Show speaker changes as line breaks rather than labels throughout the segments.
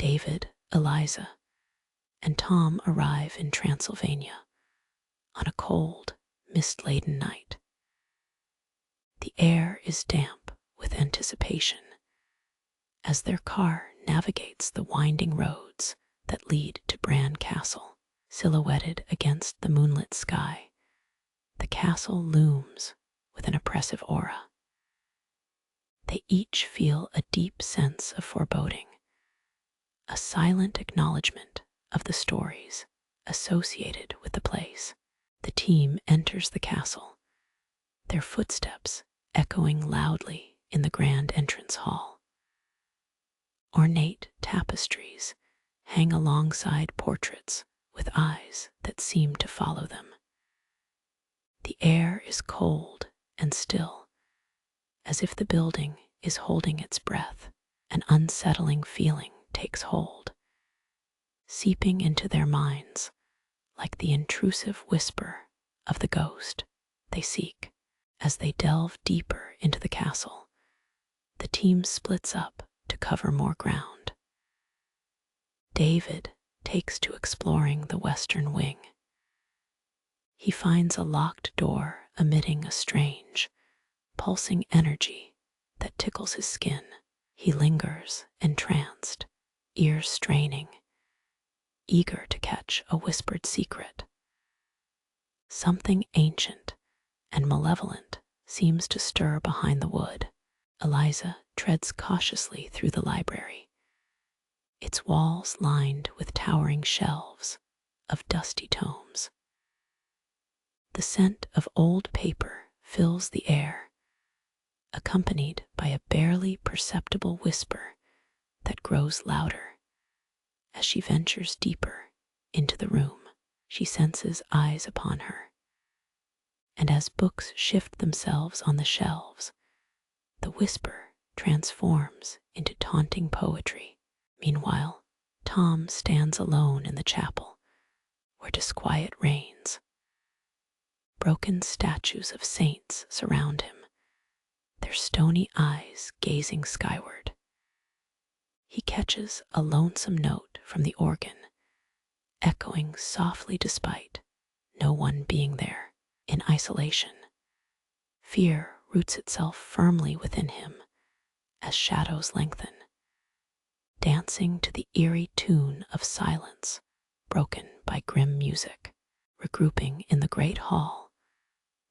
David, Eliza, and Tom arrive in Transylvania on a cold, mist-laden night. The air is damp with anticipation as their car navigates the winding roads that lead to Bran Castle. Silhouetted against the moonlit sky, the castle looms with an oppressive aura. They each feel a deep sense of foreboding, a silent acknowledgement of the stories associated with the place. The team enters the castle, their footsteps echoing loudly in the grand entrance hall. Ornate tapestries hang alongside portraits with eyes that seem to follow them. The air is cold and still, as if the building is holding its breath. An unsettling feeling takes hold, seeping into their minds like the intrusive whisper of the ghost they seek. As they delve deeper into the castle, the team splits up to cover more ground. David takes to exploring the western wing. He finds a locked door emitting a strange, pulsing energy that tickles his skin. He lingers, entranced, ears straining, eager to catch a whispered secret. Something ancient and malevolent seems to stir behind the wood. Eliza treads cautiously through the library, its walls lined with towering shelves of dusty tomes. The scent of old paper fills the air, accompanied by a barely perceptible whisper that grows louder. As she ventures deeper into the room, she senses eyes upon her, and as books shift themselves on the shelves, the whisper transforms into taunting poetry. Meanwhile, Tom stands alone in the chapel, where disquiet reigns. Broken statues of saints surround him, their stony eyes gazing skyward. He catches a lonesome note from the organ, echoing softly despite no one being there. In isolation, fear roots itself firmly within him as shadows lengthen, dancing to the eerie tune of silence broken by grim music. Regrouping in the great hall,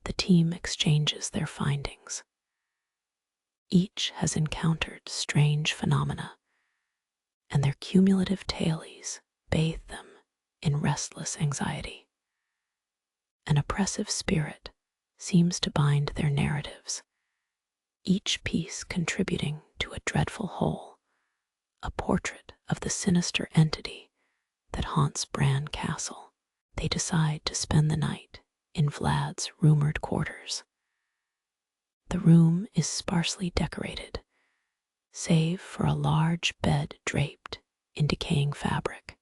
the team exchanges their findings. Each has encountered strange phenomena, and their cumulative tales bathe them in restless anxiety. An oppressive spirit seems to bind their narratives, each piece contributing to a dreadful whole, a portrait of the sinister entity that haunts Bran Castle. They decide to spend the night in Vlad's rumored quarters. The room is sparsely decorated, save for a large bed draped in decaying fabric.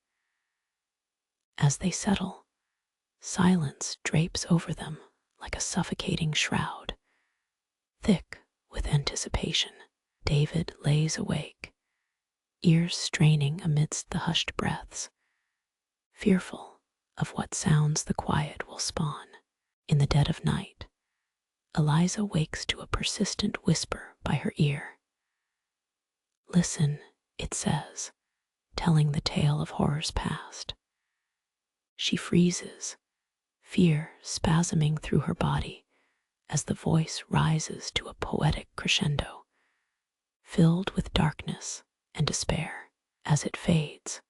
As they settle, silence drapes over them like a suffocating shroud. Thick with anticipation, David lays awake, ears straining amidst the hushed breaths, fearful of what sounds the quiet will spawn. In the dead of night, Eliza wakes to a persistent whisper by her ear. "Listen," it says, telling the tale of horrors past. She freezes, fear spasming through her body as the voice rises to a poetic crescendo, filled with darkness and despair. As it fades,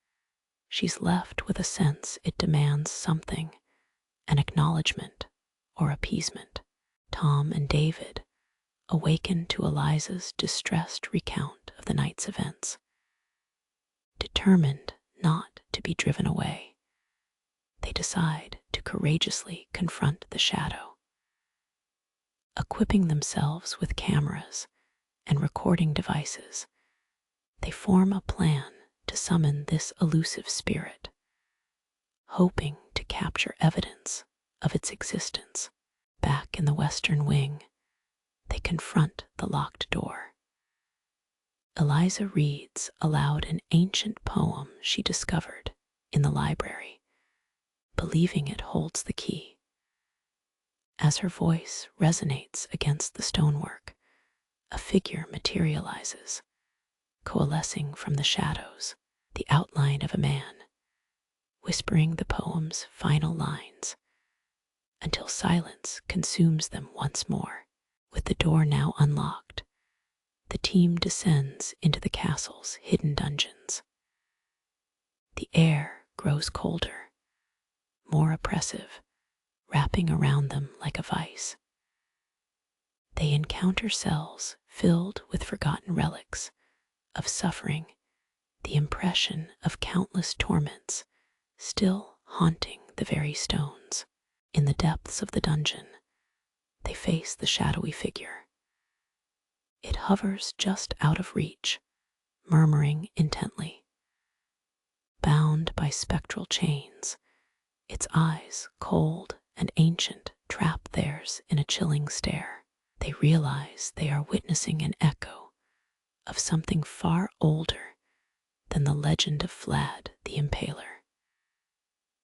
she's left with a sense it demands something, an acknowledgement or appeasement. Tom and David awaken to Eliza's distressed recount of the night's events. Determined not to be driven away, they decide to courageously confront the shadow. Equipping themselves with cameras and recording devices, they form a plan to summon this elusive spirit, hoping to capture evidence of its existence. Back in the western wing, they confront the locked door. Eliza reads aloud an ancient poem she discovered in the library, believing it holds the key. As her voice resonates against the stonework, a figure materializes, coalescing from the shadows, the outline of a man, whispering the poem's final lines, until silence consumes them once more. With the door now unlocked, the team descends into the castle's hidden dungeons. The air grows colder, more oppressive, wrapping around them like a vice. They encounter cells filled with forgotten relics of suffering, the impression of countless torments still haunting the very stones. In the depths of the dungeon, they face the shadowy figure. It hovers just out of reach, murmuring intently. Bound by spectral chains, its eyes, cold and ancient, trap theirs in a chilling stare. They realize they are witnessing an echo of something far older than the legend of Vlad the Impaler.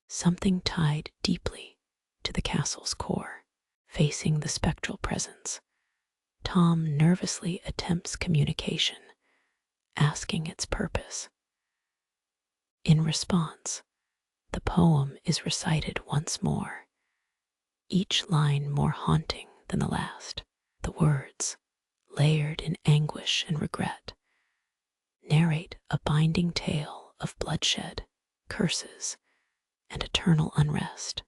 Something tied deeply to the castle's core. Facing the spectral presence, Tom nervously attempts communication, asking its purpose. In response, the poem is recited once more, each line more haunting than the last. The words, layered in anguish and regret, narrate a binding tale of bloodshed, curses, and eternal unrest.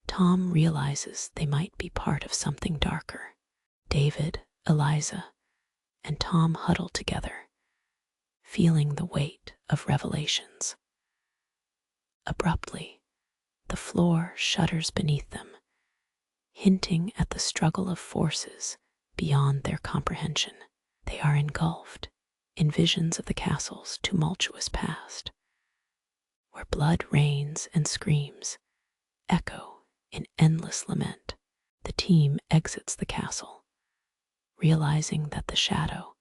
Tom realizes they might be part of something darker. David, Eliza, and Tom huddle together, feeling the weight of revelations. Abruptly, the floor shudders beneath them, hinting at the struggle of forces beyond their comprehension. They are engulfed in visions of the castle's tumultuous past, where blood rains and screams echo in endless lament. The team exits the castle, realizing that the shadow,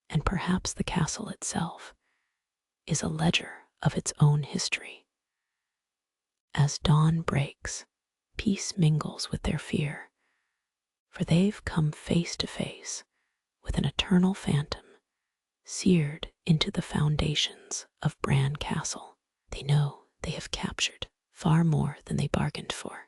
and perhaps the castle itself, is a ledger of its own history. As dawn breaks, peace mingles with their fear, for they've come face to face with an eternal phantom seared into the foundations of Bran Castle. They know they have captured far more than they bargained for.